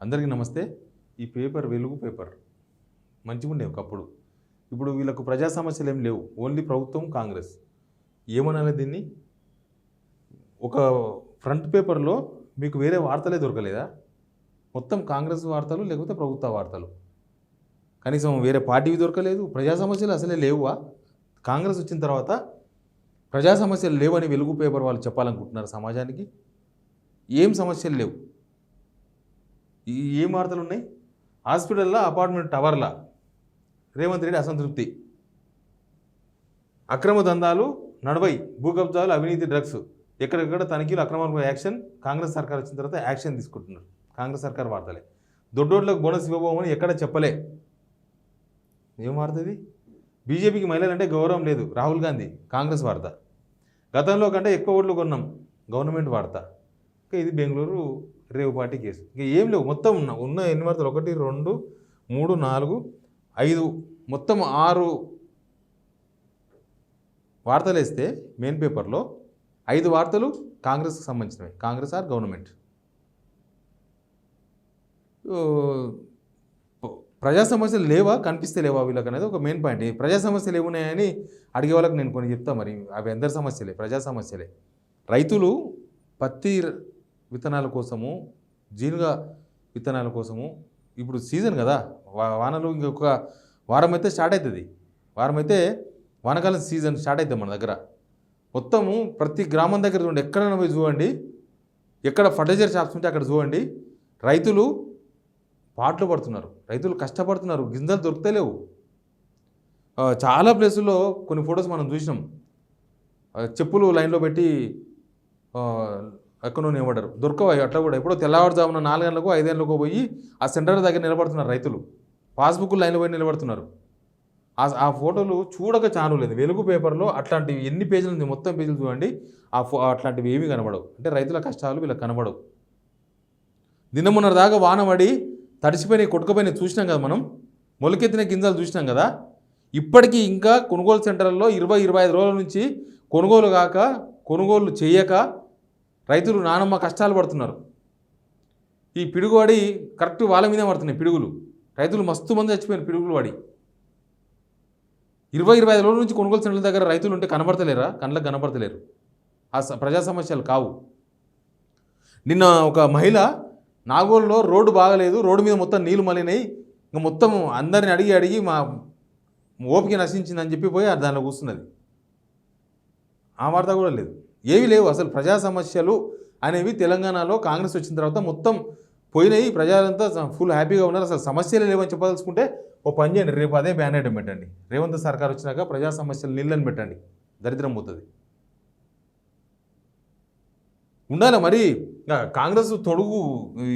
అందరికీ నమస్తే. ఈ పేపర్ వెలుగు పేపర్ మంచిగుండే ఒకప్పుడు. ఇప్పుడు వీళ్ళకు ప్రజా సమస్యలు ఏం లేవు. ఓన్లీ ప్రభుత్వం, కాంగ్రెస్. ఏమనాలి దీన్ని? ఒక ఫ్రంట్ పేపర్లో మీకు వేరే వార్తలే దొరకలేదా? మొత్తం కాంగ్రెస్ వార్తలు లేకపోతే ప్రభుత్వ వార్తలు. కనీసం వేరే పార్టీవి దొరకలేదు. ప్రజా సమస్యలు అసలే లేవువా? కాంగ్రెస్ వచ్చిన తర్వాత ప్రజా సమస్యలు లేవని వెలుగు పేపర్ వాళ్ళు చెప్పాలనుకుంటున్నారు సమాజానికి. ఏం సమస్యలు లేవు. ఏం వార్తలు ఉన్నాయి? హాస్పిటల్లో అపార్ట్మెంట్ టవర్ల రేవంత్ రెడ్డి అసంతృప్తి, అక్రమ దందాలు నడవై, భూ కబ్జాలు, అవినీతి, డ్రగ్స్, ఎక్కడెక్కడ తనిఖీలు, అక్రమాలకు యాక్షన్. కాంగ్రెస్ సర్కార్ వచ్చిన తర్వాత యాక్షన్ తీసుకుంటున్నారు. కాంగ్రెస్ సర్కార్ వార్తలే. దొడ్డోట్లకు బోనస్ ఇవ్వబోమని ఎక్కడ చెప్పలే. ఏం వార్తది? బీజేపీకి మహిళలంటే గౌరవం లేదు, రాహుల్ గాంధీ. కాంగ్రెస్ వార్త. గతంలో కంటే ఎక్కువ ఓట్లు కొన్నాం, గవర్నమెంట్ వార్త. ఇంకా ఇది బెంగళూరు రేవు పార్టీ కేసు. ఇంకా ఏం లేవు. మొత్తం ఉన్న ఎన్ని వార్తలు? 1, 2, 3, 4, 5, మొత్తం 6 వార్తలు వేస్తే మెయిన్ పేపర్లో 5 వార్తలు కాంగ్రెస్కి సంబంధించినవి. Congress or government. ప్రజా సమస్యలు లేవా, కనిపిస్తే లేవా వీళ్ళకి అనేది ఒక మెయిన్ పాయింట్. ప్రజా సమస్యలు ఏమున్నాయని అడిగే వాళ్ళకి నేను కొన్ని చెప్తా. మరి అవి అందరి సమస్యలే, ప్రజా సమస్యలే. రైతులు పత్తి విత్తనాల కోసము, జీనుగ విత్తనాల కోసము ఇప్పుడు సీజన్ కదా, వానలు ఇంకొక వారం అయితే స్టార్ట్ అవుతుంది. వారం అయితే వానకాలం సీజన్ స్టార్ట్ అవుతుంది మన దగ్గర. మొత్తము ప్రతి గ్రామం దగ్గర చూడండి, ఎక్కడైనా పోయి చూడండి, ఎక్కడ ఫర్టిలైజర్ షాప్స్ ఉంటే అక్కడ చూడండి, రైతులు పాటలు పడుతున్నారు, రైతులు కష్టపడుతున్నారు, గింజలు దొరుకుతలేవు. చాలా ప్లేసుల్లో కొన్ని ఫొటోస్ మనం చూసినాం. చెప్పులు లైన్లో పెట్టి ఎక్కడో నిలబడ్డారు, దొరకవు అట్లా కూడా. ఎప్పుడో తెల్లవారుజామున 4 గంటలకు 5 గంటలకు పోయి ఆ సెంటర్ దగ్గర నిలబడుతున్నారు రైతులు. పాస్బుక్ లైన్లో పోయి నిలబడుతున్నారు. ఆ ఫోటోలు చూడక చాను లేదు. వెలుగు పేపర్లో అట్లాంటివి ఎన్ని పేజీలు ఉంది, మొత్తం పేజీలు చూడండి. అట్లాంటివి ఏమీ కనబడవు. అంటే రైతుల కష్టాలు వీళ్ళకి కనబడవు. దినమున్నర దాకా వాన పడి తడిసిపోయినాయి, కొట్టుకుపోయినాయి చూసినాం కదా మనం. మొలకెత్తిన గింజలు చూసినాం కదా. ఇప్పటికీ ఇంకా కొనుగోలు సెంటర్లలో 20-25 రోజుల నుంచి కొనుగోలు కాక, కొనుగోలు చేయక రైతులు నానమ్మ కష్టాలు పడుతున్నారు. ఈ పిడుగువాడి కరెక్ట్ వాళ్ళ మీదే పడుతున్నాయి పిడుగులు. రైతులు మస్తు మంది చచ్చిపోయిన పిడుగులు వాడి. 20-25 రోజుల నుంచి కొనుగోలు సెంటర్ల దగ్గర రైతులు ఉంటే కనబడతలేరా? కళ్ళకు కనబడతలేరు. ఆ ప్రజా సమస్యలు కావు. నిన్న ఒక మహిళ నాగోల్లో రోడ్డు బాగలేదు, రోడ్డు మీద మొత్తం నీళ్లు మలినాయి, ఇంకా మొత్తం అందరిని అడిగి మా ఓపిక నశించిందని చెప్పి పోయి దానిలో కూర్చున్నది. ఆ వార్త కూడా లేదు. ఏవి లేవు అసలు. ప్రజా సమస్యలు అనేవి తెలంగాణలో కాంగ్రెస్ వచ్చిన తర్వాత మొత్తం పోయినాయి. ప్రజలంతా ఫుల్ హ్యాపీగా ఉన్నారు. అసలు సమస్యలు లేవని చెప్పదలుచుకుంటే ఓ పని చేయండి, రేపు అదే బ్యాన్ ఐటమ్ పెట్టండి. రేవంత్ సర్కార్ వచ్చినాక ప్రజా సమస్యలు నీళ్ళని పెట్టండి, దరిద్రం పోతుంది. ఉండాలి మరి. కాంగ్రెస్ తొడుగు,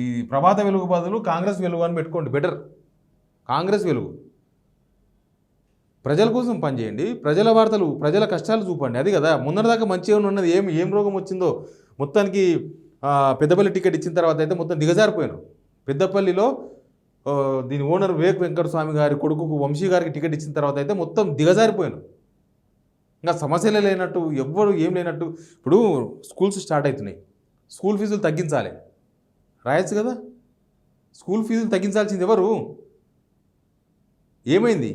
ఈ ప్రభాత వెలుగు బదులు కాంగ్రెస్ వెలుగు అని పెట్టుకోండి, బెటర్. కాంగ్రెస్ వెలుగు. ప్రజల కోసం పనిచేయండి, ప్రజల వార్తలు, ప్రజల కష్టాలు చూపండి. అది కదా ముందరదాకా మంచిగా ఉన్నది. ఏం రోగం వచ్చిందో మొత్తానికి పెద్దపల్లి టికెట్ ఇచ్చిన తర్వాత అయితే మొత్తం దిగజారిపోయారు. పెద్దపల్లిలో దీని ఓనర్ వివేక్ వెంకటస్వామి గారి కొడుకుకు వంశీ గారికి టికెట్ ఇచ్చిన తర్వాత అయితే మొత్తం దిగజారిపోయాను. ఇంకా సమస్యలే లేనట్టు, ఎవ్వరు ఏం లేనట్టు. ఇప్పుడు స్కూల్స్ స్టార్ట్ అవుతున్నాయి, స్కూల్ ఫీజులు తగ్గించాలి, రాయొచ్చు కదా. స్కూల్ ఫీజులు తగ్గించాల్సింది ఎవరు? ఏమైంది?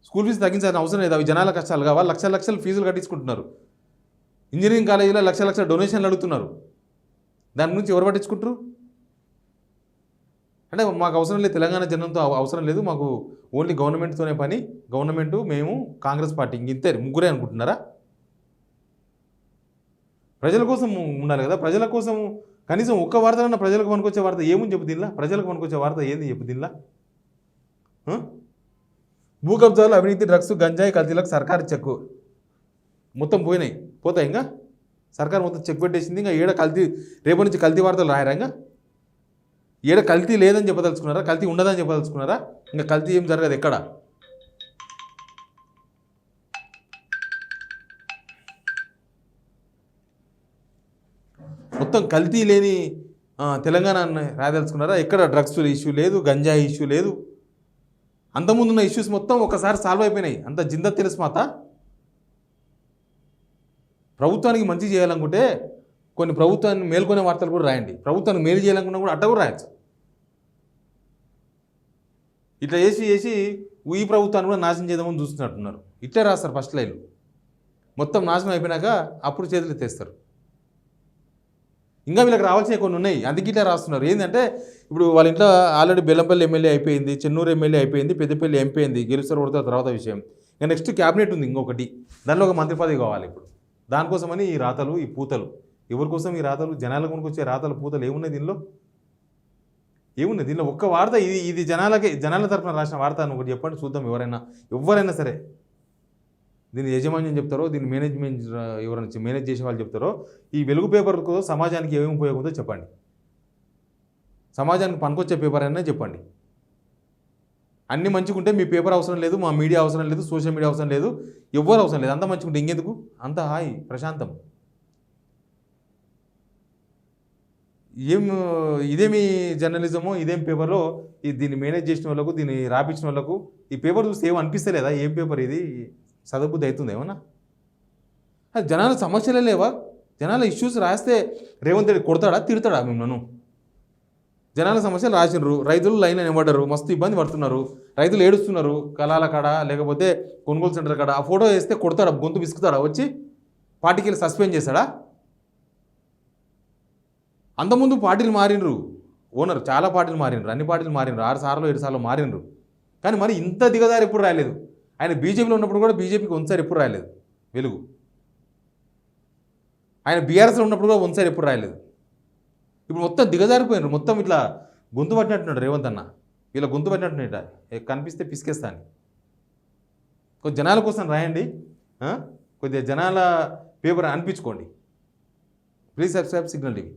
స్కూల్ ఫీజు తగ్గించాల్సిన అవసరం లేదు. అవి జనాల కష్టాలు కావాలి. లక్షల ఫీజులు కట్టించుకుంటున్నారు. ఇంజనీరింగ్ కాలేజీలో లక్షల డొనేషన్లు అడుగుతున్నారు. దాని గురించి ఎవరు పట్టించుకుంటారు? అంటే మాకు అవసరం లేదు, తెలంగాణ జనంతో అవసరం లేదు, మాకు ఓన్లీ గవర్నమెంట్తోనే పని, గవర్నమెంటు, మేము, కాంగ్రెస్ పార్టీ, ఇంతే ముగ్గురే అనుకుంటున్నారా? ప్రజల కోసం ఉండాలి కదా. ప్రజల కోసం కనీసం ఒక్క వార్తలన్నా ప్రజలకు పనికొచ్చే వార్త ఏముంది చెప్పు దీనిలా? ప్రజలకు పనికొచ్చే వార్త ఏంది చెప్పు దీనిలా? భూ కబ్జాలు, అవినీతి, డ్రగ్స్, గంజాయి, కల్తీలకు సర్కారు చెక్కు మొత్తం పోతాయి. ఇంకా సర్కారు మొత్తం చెక్ పెట్టేసింది. ఇంకా ఏడ కల్తీ, రేపటి నుంచి కల్తీ వార్తలు రాయరా? ఇంకా ఏడ కల్తీ లేదని చెప్పదలుచుకున్నారా? కల్తీ ఉండదని చెప్పదలుచుకున్నారా? ఇంకా కల్తీ ఏం జరగదు ఎక్కడ. మొత్తం కల్తీ లేని తెలంగాణ రాయదలుచుకున్నారా? ఎక్కడ డ్రగ్స్ ఇష్యూ లేదు, గంజాయి ఇష్యూ లేదు. అంతకుముందున్న ఇష్యూస్ మొత్తం ఒకసారి సాల్వ్ అయిపోయినాయి. అంత జింద తెలుసు మాత. ప్రభుత్వానికి మంచి చేయాలనుకుంటే కొన్ని ప్రభుత్వాన్ని మేల్కొనే వార్తలు కూడా రాయండి. ప్రభుత్వానికి మేలు చేయాలనుకున్నా కూడా అట్ట కూడా రాయచ్చు. ఇట్లా చేసి చేసి ఈ ప్రభుత్వాన్ని కూడా నాశనం చేద్దామని చూస్తున్నట్టున్నారు. ఇట్లే రాస్తారు ఫస్ట్ లైన్లు. మొత్తం నాశనం అయిపోయినాక అప్పుడు చేతులు ఎత్తేస్తారు. ఇంకా వీళ్ళకి రావాల్సిన కొన్ని ఉన్నాయి, అందుకే ఇట్లా రాస్తున్నారు. ఏంటంటే ఇప్పుడు వాళ్ళ ఇంట్లో ఆల్రెడీ బెల్లంపల్లి ఎమ్మెల్యే అయిపోయింది, చెన్నూరు ఎమ్మెల్యే అయిపోయింది, పెద్దపల్లి ఎంపీ అయింది, గెలుస్తారు కొడతారు తర్వాత విషయం. ఇంకా నెక్స్ట్ క్యాబినెట్ ఉంది ఇంకొకటి, దానిలో ఒక మంత్రి పదవి కావాలి. ఇప్పుడు దానికోసమని ఈ రాతలు ఈ పూతలు. ఎవరి కోసం ఈ రాతలు? జనాల కొనుక్కు వచ్చే రాతలు పూతలు ఏమున్నాయి దీనిలో? ఏమున్నాయి దీనిలో? ఒక్క వార్త ఇది జనాల తరఫున రాసిన వార్త అని ఒకటి చెప్పండి చూద్దాం. ఎవరైనా సరే దీని యజమాన్యం చెప్తారో, దీన్ని మేనేజ్మెంట్ ఎవరైనా మేనేజ్ చేసే వాళ్ళు చెప్తారో, ఈ వెలుగు పేపర్కు సమాజానికి ఏమేమి ఉపయోగం చెప్పండి. సమాజానికి పనికొచ్చే పేపర్ అయినా చెప్పండి. అన్నీ మంచిగుంటే మీ పేపర్ అవసరం లేదు, మా మీడియా అవసరం లేదు, సోషల్ మీడియా అవసరం లేదు, ఎవ్వరు అవసరం లేదు. అంత మంచిగుంటే ఇంకెందుకు? అంత హాయి ప్రశాంతం. ఇదేమి జర్నలిజమో, ఇదేం పేపర్లో దీన్ని మేనేజ్ చేసిన వాళ్ళకు, దీన్ని రాపించిన వాళ్ళకు ఈ పేపర్ చూస్తే ఏమో అనిపిస్తలేదా? ఏం పేపర్ ఇది? చదవబుద్ధి అవుతుంది ఏమన్నా? జనాల సమస్యలే లేవా? జనాల ఇష్యూస్ రాస్తే రేవంత్ రెడ్డి కొడతాడా తిడతాడా మిమ్మల్ని? జనాల సమస్యలు రాసినారు, రైతులు లైన్ నిలబడ్డారు, మస్తు ఇబ్బంది పడుతున్నారు, రైతులు ఏడుస్తున్నారు కళాల కాడ లేకపోతే కొనుగోలు సెంటర్ కాడ. ఆ ఫోటో వేస్తే కొడతాడా? గొంతు విసుకుతాడా? వచ్చి పార్టీకి సస్పెండ్ చేస్తాడా? అంతకుముందు పార్టీలు మారినరు, ఓనర్ చాలా పార్టీలు మారినరు, అన్ని పార్టీలు మారినరు, 6 సార్లు 7 సార్లు మారినరు. కానీ మరి ఇంత దిగదారి ఎప్పుడు రాలేదు. ఆయన బీజేపీలో ఉన్నప్పుడు కూడా బీజేపీకి ఒకసారి ఎప్పుడు రాలేదు వెలుగు. ఆయన బీఆర్ఎస్లో ఉన్నప్పుడు కూడా ఒకసారి ఎప్పుడు రాయలేదు. ఇప్పుడు మొత్తం దిగజారిపోయినారు, మొత్తం ఇట్లా గొంతు పట్టినట్టున్నాడు రేవంత్ అన్న. వీళ్ళ గొంతు పట్టినట్టున్నాడు, కనిపిస్తే పిసికేస్తా అని. కొద్ది జనాల కోసం రాయండి, కొద్దిగా జనాల పేపర్ అనిపించుకోండి. Please subscribe signal TV.